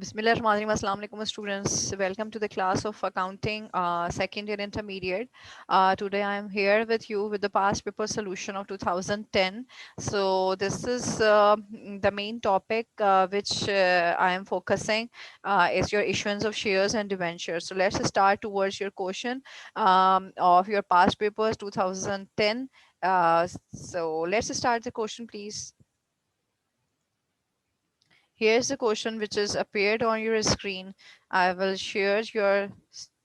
Bismillahirrahmanirrahim. Assalamu alaikum students. Welcome to the class of accounting second year intermediate. Today I am here with you with the past paper solution of 2010. So this is the main topic which I am focusing is your issuance of shares and debentures. So let's start towards your question of your past papers 2010. So let's start the question, please. Here's the question which is appeared on your screen. I will share your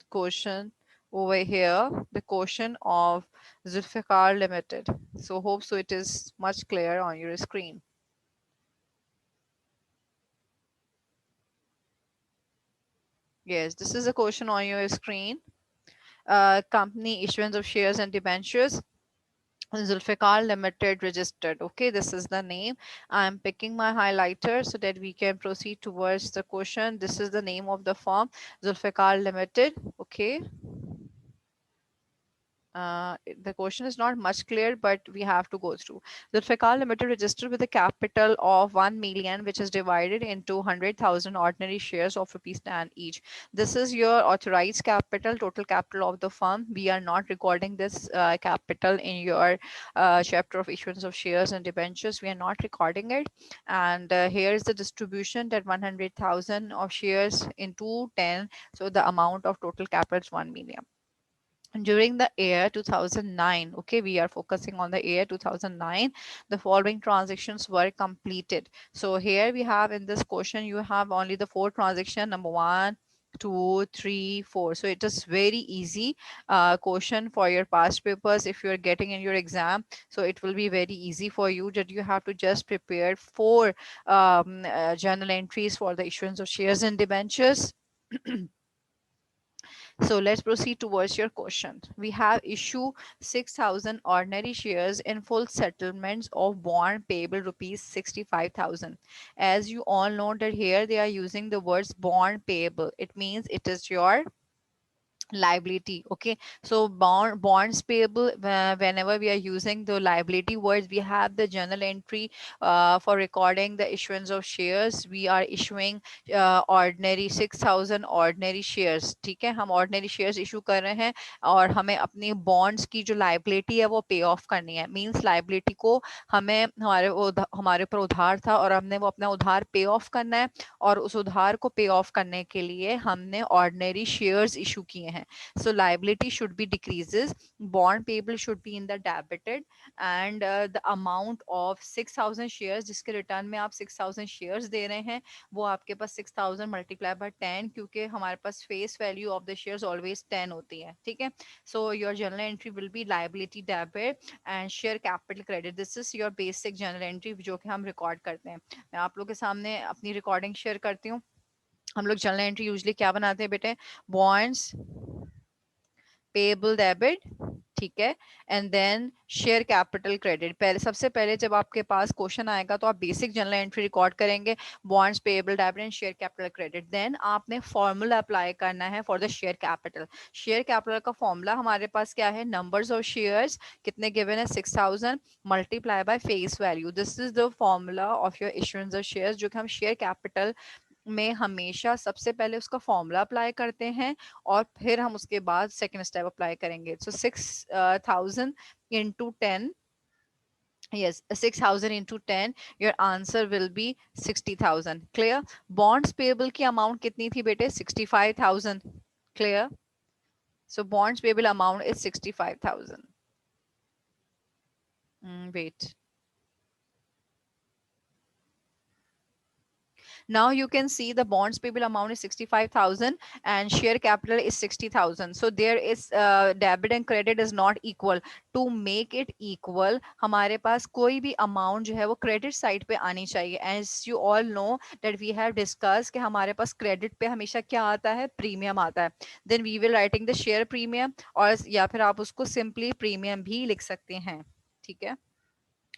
question over here, the question of Zulfikar Limited. So hope so it is much clear on your screen. Yes, this is a question on your screen. Company issuance of shares and debentures. Zulfikar Limited registered. Okay, this is the name. I'm picking my highlighter so that we can proceed towards the question. This is the name of the firm, Zulfikar Limited. Okay. The question is not much clear, but we have to go through. Zulfikar Limited registered with a capital of 1 million, which is divided into 100,000 ordinary shares of rupees 10 each. This is your authorized capital, total capital of the firm. We are not recording this capital in your chapter of issuance of shares and debentures. We are not recording it. And here is the distribution that 100,000 of shares into 10. So the amount of total capital is 1 million. During the year 2009, okay, we are focusing on the year 2009, the following transactions were completed. So here we have in this question, you have only the 4 transactions, number 1, 2, 3, 4. So it is very easy question for your past papers if you are getting in your exam. So it will be very easy for you that you have to just prepare 4 journal entries for the issuance of shares and debentures. So let's proceed towards your question. We have issue 6,000 ordinary shares in full settlements of bond payable rupees 65,000. As you all know that here they are using the words bond payable. It means it is your liability. Okay, so bonds payable, whenever we are using the liability words, we have the journal entry for recording the issuance of shares. We are issuing ordinary 6,000 ordinary shares. ठीक है, हम ordinary shares issue कर रहे हैं और हमें अपनी bonds की जो liability है वो pay off करनी है. Means liability को हमें हमारे ऊपर उधार था और हमने वो अपना उधार pay off करना है और उस उधार को pay off करने के लिए हमने ordinary shares issue किए हैं. So liability should be decreases, bond payable should be in the debited, and the amount of 6,000 shares जिसके रिटर्न में आप 6,000 shares दे रहे हैं वो आपके पास 6,000 multiply by 10, क्योंकि हमारे पास face value of the shares always 10 होती है. ठीक है, so your journal entry will be liability debit and share capital credit. This is your basic journal entry जो कि हम record करते हैं. मैं आप लोग के सामने अपनी recording share करती हूँ. हम लोग जर्नल एंट्री यूजली क्या बनाते हैं बेटे, बॉन्ड्स पेएबल डेबिट, ठीक है, and then share capital credit. पहले सबसे पहले जब आपके पास क्वेश्चन आएगा तो आप बेसिक जर्नल एंट्री रिकॉर्ड करेंगे, bonds payable debit and share capital credit. Then आपने फॉर्मूला अप्लाई करना है for the share capital. Share capital का फॉर्मूला हमारे पास क्या है, नंबर्स ऑफ शेयर्स कितने गिवन है 6,000 multiply by face value. This is the formula of your issuance of shares, जो कि हम शेयर कैपिटल में हमेशा सबसे पहले उसका फॉर्मूला अप्लाई करते हैं और फिर हम उसके बाद सेकंड स्टेप अप्लाई करेंगे. सो 6,000 into 10, yes, 6,000 into 10, your answer will be 60,000. Clear? Bonds payable की amount कितनी थी बेटे, 65,000. Clear? So bonds payable amount is 65,000. Wait. Now you can see the bonds payable amount is 65,000 and share capital is 60,000. So there is debit and credit is not equal. To make it equal, हमारे पास कोई भी amount जो है वो credit side पे आनी चाहिए. As you all know that we have discussed कि हमारे पास credit पे हमेशा क्या आता है, premium आता है. Then we will writing the share premium, और या फिर आप उसको simply premium भी लिख सकते हैं. ठीक है,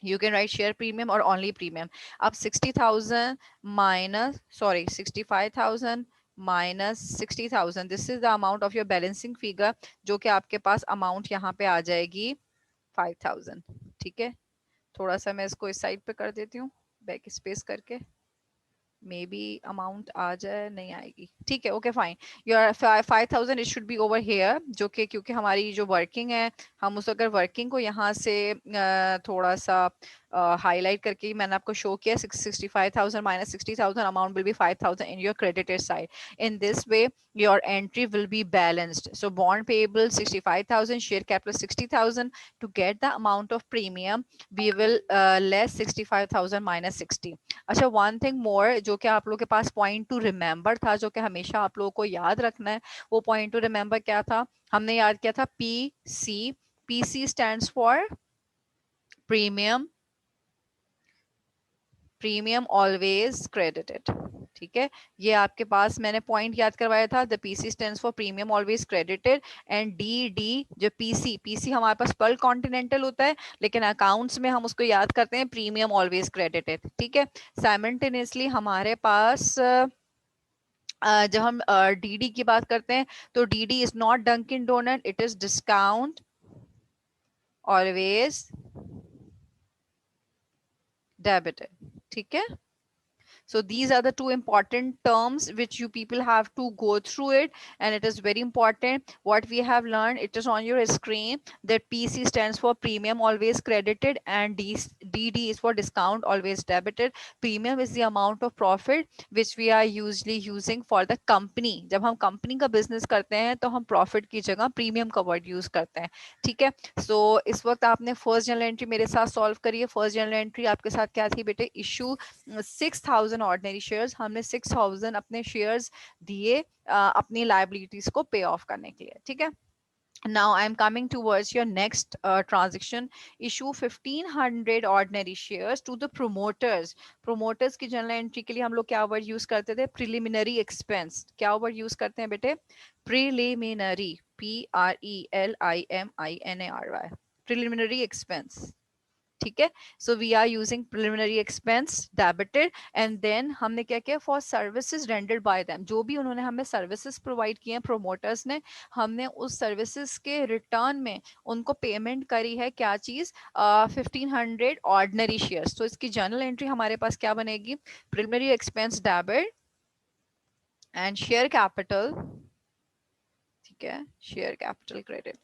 you can write share premium or only premium. अब 60,000 minus, sorry, 65,000 minus 60,000, this is the amount of your balancing figure, जो कि आपके पास amount यहाँ पे आ जाएगी 5,000. ठीक है, थोड़ा सा मैं इसको इस साइड पे कर देती हूँ बैक स्पेस करके. मे बी अमाउंट आ जाए, नहीं आएगी, ठीक है, okay fine. Your 5000 it should be over here, जो कि क्योंकि हमारी जो वर्किंग है, हम उस अगर वर्किंग को यहाँ से थोड़ा सा हाईलाइट करके मैंने आपको शो किया, 65,000 minus 60,000 amount will be 5,000 in your credited side. In this way your entry will be balanced. So bond payable 65,000, share capital 60,000. To get the amount of premium, we will less 65,000 minus 60. अच्छा, one thing more जो कि आप लोगों के पास point to remember था, जो कि हमेशा आप लोगों को याद रखना है, वो point to remember क्या था? हमने याद किया था PC. PC stands for premium always credited. ठीक है, ये आपके पास मैंने पॉइंट याद करवाया था, the PC stands for premium always credited. And D D जो पीसी, पीसी हमारे पास पर्ल कॉन्टिनेंटल होता है, लेकिन अकाउंट्स में हम उसको याद करते हैं प्रीमियम ऑलवेज क्रेडिटेड। ठीक है, साइमल्टेनियसली हमारे पास जब हम डीडी की बात करते हैं, तो DD is not Dunkin Donut, it is discount always debited. ठीक है, so these are the two important terms which you people have to go through it, and it is very important what we have learned. It is on your screen that PC stands for premium always credited, and DD is for discount always debited. Premium is the amount of profit which we are usually using for the company. जब हम company का business करते हैं तो हम profit की जगह premium का word use करते हैं। ठीक है, so इस वक्त आपने first journal entry मेरे साथ solve करी है। first journal entry आपके साथ क्या थी बेटे? issue 6,000 ऑर्डिनरी शेयर्स, हमने 6,000 अपने शेयर्स दिए अपनी लाइबिलिटीज को पे ऑफ करने के लिए। ठीक है, now I am coming towards your next transaction. Issue 1,500 ordinary shares to the promoters. Promoters की जनरल एंट्री के लिए हम लोग क्या वर्ड यूज करते थे? Preliminary expense. क्या वर्ड यूज करते हैं बेटे? Preliminary, PRELIMINARY, preliminary expense. ठीक है, so we are using preliminary expense debited. And then हमने क्या किया? For services rendered by them, जो भी उन्होंने हमें सर्विसेज प्रोवाइड किए हैं प्रोमोटर्स ने, हमने उस सर्विसेज के रिटर्न में उनको पेमेंट करी है। क्या चीज? 1,500 ऑर्डिनरी शेयर्स। तो इसकी जर्नल एंट्री हमारे पास क्या बनेगी? Preliminary expense debit and share capital. ठीक है, शेयर कैपिटल क्रेडिट।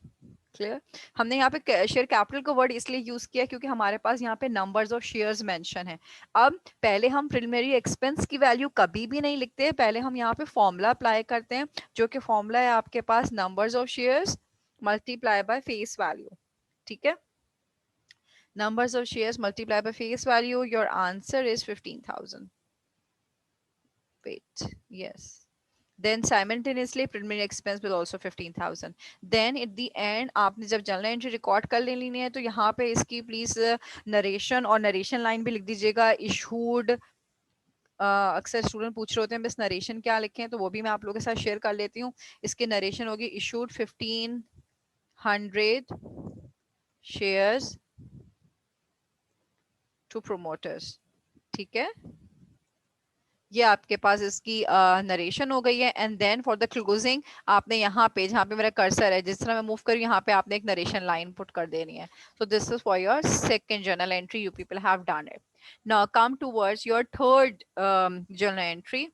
क्लियर? हमने यहाँ पे शेयर कैपिटल का वर्ड इसलिए यूज किया क्योंकि हमारे पास यहाँ पे नंबर्स ऑफ शेयर्स मेंशन है। अब पहले हम प्रिलिमिनरी एक्सपेंस की वैल्यू कभी भी नहीं लिखते, पहले हम यहाँ पे फॉर्मूला अप्लाई करते हैं, जो कि फॉर्मूला है आपके पास numbers of shares multiply by face value. ठीक है, numbers of shares multiplied by face value, your answer is 15,000. Wait, yes, then simultaneously preliminary expense will also 15,000. then at the end आपने जब जर्नल एंट्री रिकॉर्ड कर लेनी है तो यहाँ पे इसकी प्लीज नरेशन और नरेशन लाइन भी लिख दीजिएगा। इशूड अक्सर स्टूडेंट पूछ रहे होते हैं बस नरेशन क्या लिखें, तो वो भी मैं आप लोगों के साथ शेयर कर लेती हूँ। इसकी नरेशन होगी इशूड 1,500 शेयर्स टू प्रोमोटर्स। ठीक है, ये आपके पास इसकी नरेशन हो गई है। And then for the closing आपने यहाँ पे, जहाँ पे मेरा कर्सर है, जिस तरह मैं मूव करूँ यहाँ पे आपने एक नरेशन लाइन पुट कर देनी है। So this is for your second journal entry, you people have done it. Now come towards your third journal entry,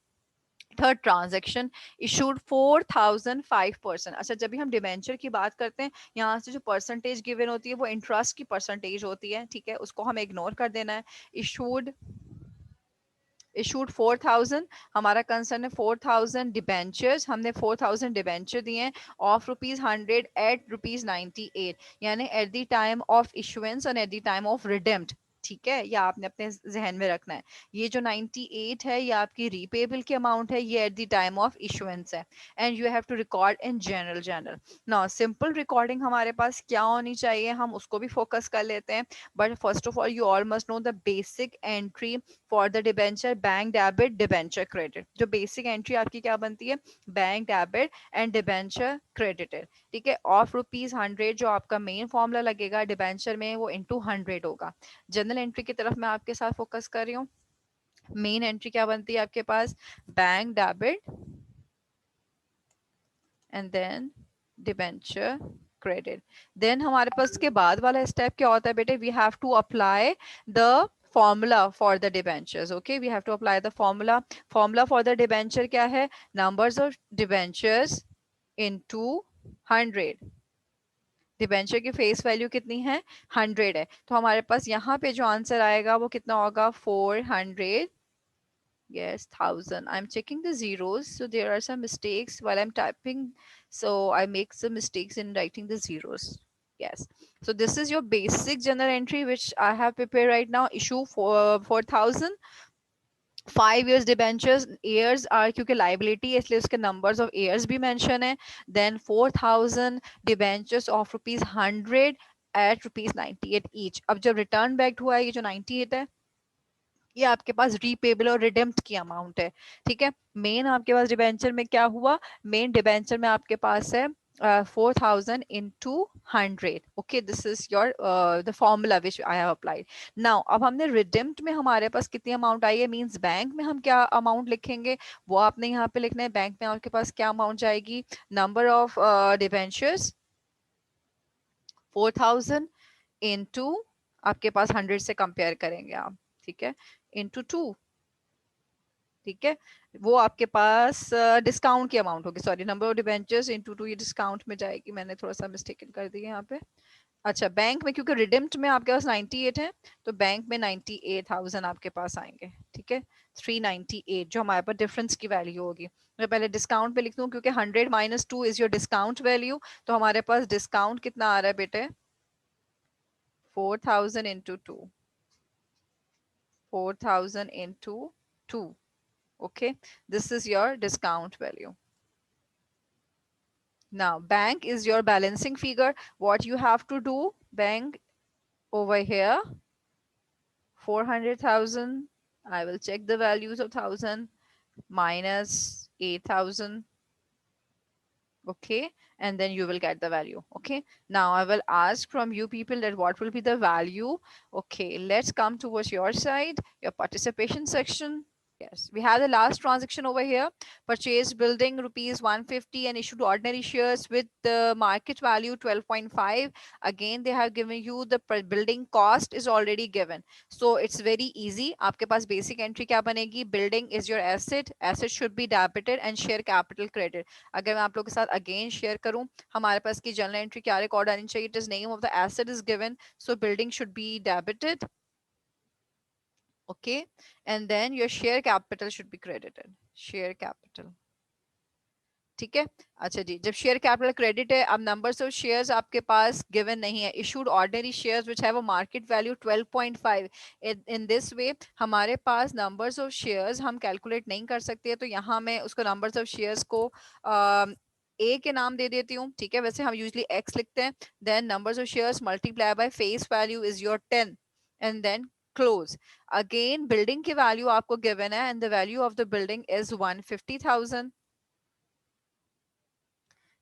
third transaction issued 4,005%। अच्छा, जब भी हम डिबेंचर की बात करते हैं, यहाँ से जो परसेंटेज गिवन होती है वो इंटरेस्ट की परसेंटेज होती है। ठीक है, उसको हमें इग्नोर कर देना है। इशूड 4,000, हमारा कंसर्न है 4,000 डिबेंचर्स, हमने 4,000 डिबेंचर दिए हैं ऑफ ₹100 एट ₹98, यानी eight the time of issuance और एट द टाइम ऑफ रिडेम्प्ट। ठीक है, ये आपने अपने जहन में रखना है। ये जो 98 है ये आपकी रीपेबल की अमाउंट है, ये at the time of issuance है। And you have to record in general journal. Now simple recording हमारे पास क्या होनी चाहिए, हम उसको भी फोकस कर लेते हैं। But first of all you all must know the basic entry for the debenture, bank debit debenture credit. जो बेसिक एंट्री आपकी क्या बनती है? Bank debit and debenture credited. ठीक है, ऑफ ₹100 जो आपका मेन फॉर्मूला लगेगा डिबेंचर में वो इंटू 100 होगा। जनरल एंट्री की तरफ मैं आपके साथ फोकस कर रही हूँ। मेन एंट्री क्या बनती है आपके पास? Bank debit and then debenture credit. Then हमारे पास के बाद वाला स्टेप क्या होता है बेटे? We have to apply the formula for the debentures. Okay, we have to apply the formula. Formula for the debenture क्या है? Numbers of debentures into 100. Debenture की फेस वैल्यू कितनी है? 100 है, तो हमारे पास यहाँ पे जो आंसर आएगा वो कितना होगा? 400. Yes, 1000. I'm checking the zeros, so there are some mistakes while I'm typing. So I make some mistakes in writing the zeros. Yes. So this is your basic journal entry which I have prepared right now. Issue for 4000. 5 years debentures, years are क्योंकि liability है इसलिए उसके numbers of years भी mention है. Then 4000 debentures of rupees 100 at rupees 98 each. अब जब return back हुआ है ये जो 98 है ये आपके पास रीपेबल और रिडेम्प्ट की अमाउंट है. ठीक है, मेन आपके पास डिबेंचर में क्या हुआ? मेन डिबेंचर में आपके पास है 4000 into 100. Okay, this is your the formula which I have applied. Now अब हमने रिडेम्प्ट में हमारे पास कितनी अमाउंट आई है, मींस बैंक में हम क्या अमाउंट लिखेंगे वो आपने यहाँ पे लिखना है. बैंक में आपके पास क्या अमाउंट जाएगी? नंबर ऑफ डिबेंचर्स 4000 into आपके पास 100 से कंपेयर करेंगे आप. ठीक है, into 2. ठीक है, वो आपके पास डिस्काउंट की अमाउंट होगी. Sorry, number of debentures into 2 ये डिस्काउंट में जाएगी. मैंने थोड़ा सा मिस्टेकन कर दिया यहाँ पे. अच्छा, बैंक में क्योंकि रिडिम्ड में आपके पास 98 है तो बैंक में 98,000 आपके पास आएंगे. ठीक है, 398 जो हमारे पास डिफरेंस की वैल्यू होगी. मैं पहले डिस्काउंट पे लिख दूं क्योंकि 100 minus 2 is your discount value. तो हमारे पास डिस्काउंट कितना आ रहा है बेटे? 4000 into 2. 4000 into 2. Okay, this is your discount value. Now bank is your balancing figure. What you have to do, bank over here 400,000. I will check the values of 1000 minus 8,000. Okay, and then you will get the value. Okay, now I will ask from you people that what will be the value. Okay, let's come towards your side, your participation section. Yes, we have the last transaction over here. Purchased building rupees 150 and issued ordinary shares with the market value 12.5. Again, they have given you the building cost is already given. So it's very easy. आपके पास basic entry क्या बनेगी? Building is your asset. Asset should be debited and share capital credit. अगर मैं आप लोगों के साथ again share करूं, हमारे पास की journal entry क्या record आनी चाहिए? It is name of the asset is given. So building should be debited. Okay, and then your share capital should be credited. Share capital. ठीक है, अच्छा जी, जब शेयर कैपिटल क्रेडिट है, अब नंबर्स ऑफ शेयर्स आपके पास given नहीं है. Issued ordinary shares which have a market value 12.5. In this way हमारे पास नंबर्स ऑफ शेयर्स हम कैलकुलेट नहीं कर सकते. तो यहाँ मैं उसको नंबर्स ऑफ शेयर्स को ए के नाम दे देती हूँ. ठीक है, वैसे हम यूजली एक्स लिखते हैं. Then numbers of shares multiply by face value is your 10 and then close. Again building की वैल्यू आपको गिवन है and the value of the building is 150,000.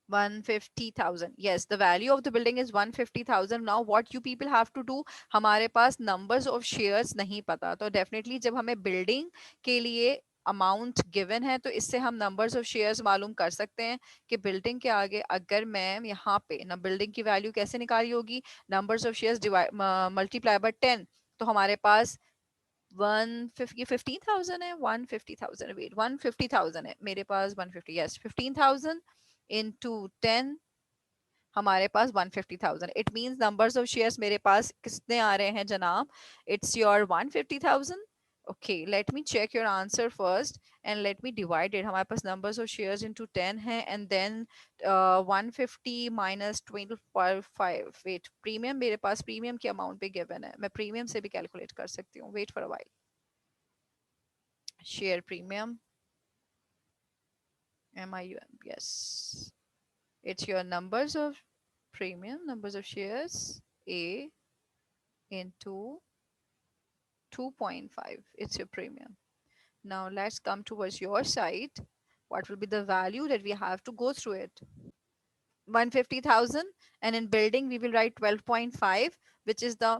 150,000. Yes, the value of the building is 150,000. Now what you people have to do, हमारे पास numbers of shares नहीं पता, तो definitely जब हमें building के लिए अमाउंट गिवन है तो इससे हम नंबर्स ऑफ शेयर्स मालूम कर सकते हैं कि बिल्डिंग के आगे अगर मैं यहाँ पे ना बिल्डिंग की वैल्यू कैसे निकाली होगी, numbers of shares multiply bye 10. तो हमारे पास 15,000 है. 150,000 वेट 150,000 है मेरे पास. 150, यस, 15,000 into 10 हमारे पास 150,000. It means numbers of shares मेरे पास कितने आ रहे हैं जनाब? It's your 150,000. Okay, let me check your answer first and let me divide it. हमारे पास नंबर्स ऑफ शेयर्स इनटू 10 है and then 150 minus 25. Wait, premium मेरे पास प्रीमियम की अमाउंट पे गिवन है. मैं प्रीमियम से भी कैलकुलेट कर सकती हूँ. Wait for a while. Share premium MIUM, yes, it's your numbers of premium, numbers of shares A into 2.5. It's your premium. Now let's come towards your side. What will be the value that we have to go through it? 150,000, and in building we will write 12.5, which is the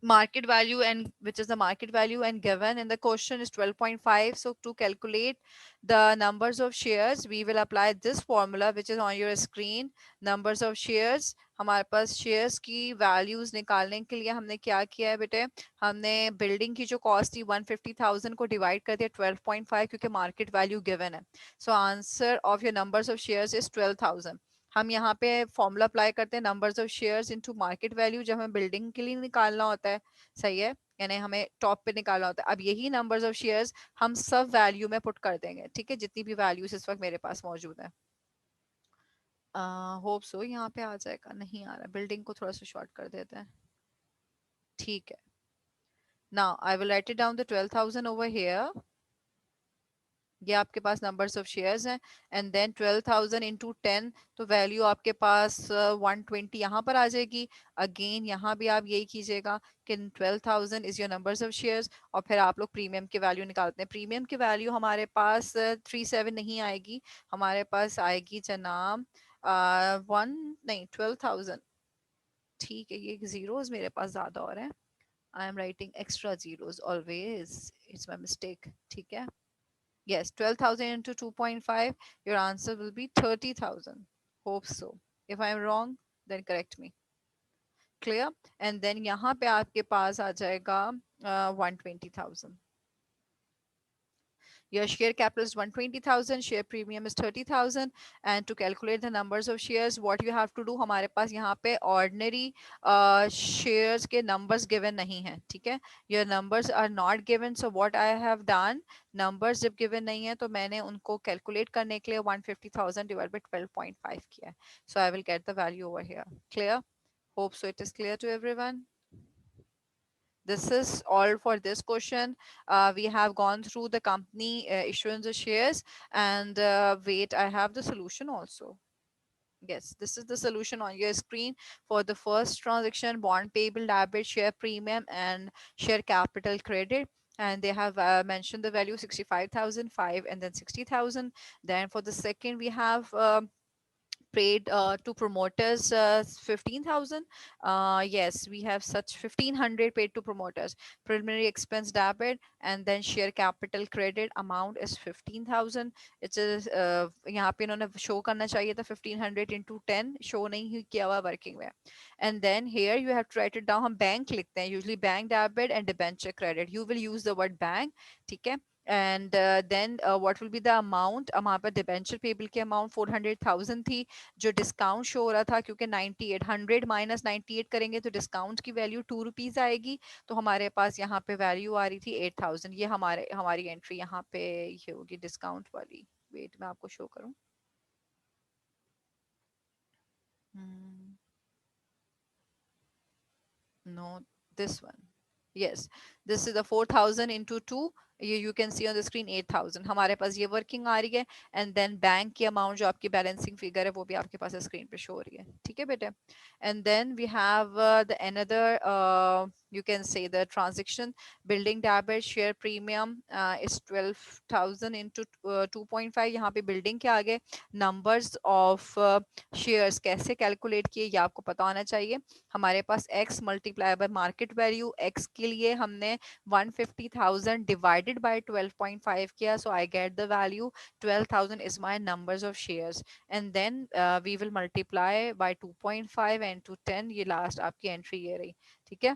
market value, and which is the market value, and given in the question is 12.5. So to calculate the numbers of shares we will apply this formula which is on your screen. Numbers of shares हमारे पास shares की values निकालने के लिए हमने क्या किया है बेटे, हमने बिल्डिंग की जो कॉस्ट थी 150,000 को डिवाइड कर दिया 12.5, क्योंकि मार्केट वैल्यू गिवन है। So answer of your numbers of shares is 12,000। हम यहाँ पे फॉर्मूला अप्लाई करते हैं numbers of shares into market value, जब हमें बिल्डिंग के लिए निकालना होता है। सही है, यानी हमें टॉप पे निकालना होता है। अब यही नंबर्स ऑफ शेयर्स हम सब वैल्यू में पुट कर देंगे, ठीक है, जितनी भी वैल्यूज इस वक्त मेरे पास मौजूद है। होप सो यहाँ पे आ जाएगा, नहीं आ रहा, बिल्डिंग को थोड़ा सा शॉर्ट कर देते हैं। ठीक है, now I will write it down the 12,000 over here. ये आपके पास नंबर्स ऑफ शेयर्स हैं, एंड देन 12,000 इंटू 10, तो वैल्यू आपके पास 120 यहाँ पर आ जाएगी। अगेन यहाँ भी आप यही कीजिएगा कि 12,000 is your numbers of shares, और फिर आप लोग प्रीमियम की वैल्यू निकालते हैं। प्रीमियम की वैल्यू हमारे पास 37 नहीं आएगी, हमारे पास आएगी जनाब वन नहीं 12,000। ठीक है, ये जीरोस मेरे पास ज्यादा हो रहे हैं, I am writing extra zeros always, it's my mistake. ठीक है, yes, 12,000 into 2.5, your answer will be 30,000. Hope so. If I am wrong, then correct me. Clear? And then यहाँ पे आपके पास आ जाएगा 120,000. Your share capital is 120,000, share premium is 30,000, and to calculate the numbers of shares, what you have to do, हमारे पास यहाँ पे ordinary shares के numbers given नहीं है, ठीक है, your numbers are not given, so what I have done, numbers जब given नहीं है तो मैंने उनको calculate करने के लिए 150,000 divided by 12.5 किया है, so I will get the value over here. Clear? Hope so it is clear to everyone. This is all for this question. We have gone through the company issuance of shares, and wait, I have the solution also. Yes, this is the solution on your screen for the first transaction: bond payable, debit, share premium, and share capital credit. And they have mentioned the value 65,005 and then 60,000. Then for the second, we have paid to promoters 15,000. Yes, we have such 1,500 paid to promoters. Preliminary expense debit and then share capital credit amount is 15,000. It's a यहाँ पे इन्होंने show करना चाहिए था 1,500 into 10, show नहीं ही किया हुआ working में. And then here you have to write it down. हम bank लिखते हैं usually, bank debit and debenture credit. You will use the word bank, ठीक है. And then what will be the amount? हमारे पास debenture payable की amount 400,000 थी, जो discount show हो रहा था, क्योंकि 9800 माइनस 98 करेंगे तो डिस्काउंट की वैल्यू 2 रुपीज आएगी, तो हमारे पास यहाँ पे वैल्यू आ रही थी 8,000। ये हमारी एंट्री यहाँ पे ये होगी डिस्काउंट वाली। वेट मैं आपको शो करूँ। No, this one, yes, this is the 4,000 into 2, you can see on the screen 8,000 हमारे पास ये वर्किंग आ रही है, एंड देन बैंक की अमाउंट जो आपकी बैलेंसिंग फिगर है वो भी आपके पास स्क्रीन पे शो हो रही है, ठीक है बेटे. And then we have the another, you can say the transaction building debit share premium is 12,000 into 2.5. यहाँ पे बिल्डिंग के आगे नंबर्स ऑफ शेयर्स कैसे कैलकुलेट किए ये आपको पता होना चाहिए. हमारे पास x multiply by market value, x के लिए हमने 150,000 डिवाइडेड बाय 12.5 किया, so I get the value 12,000 is my numbers of shares, and then we will multiply by 2.5 and two 10. ये लास्ट आपकी एंट्री ये रही, ठीक है.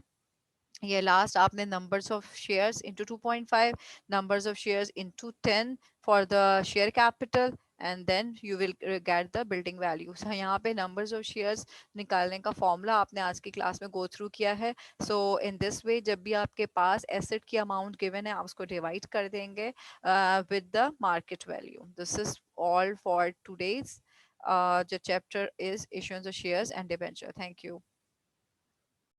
ये लास्ट आपने numbers of shares into 2.5, numbers of shares into 10 for the share capital, and then you will get the building value. यहाँ पे नंबर्स ऑफ शेयर्स निकालने का फॉर्मूला आपने आज की क्लास में गो थ्रू किया है. सो इन दिस वे जब भी आपके पास एसेट की अमाउंट गिवन है आप उसको डिवाइड कर देंगे with the market value. This is all for today's जो chapter is issuance of shares and debenture. Thank you.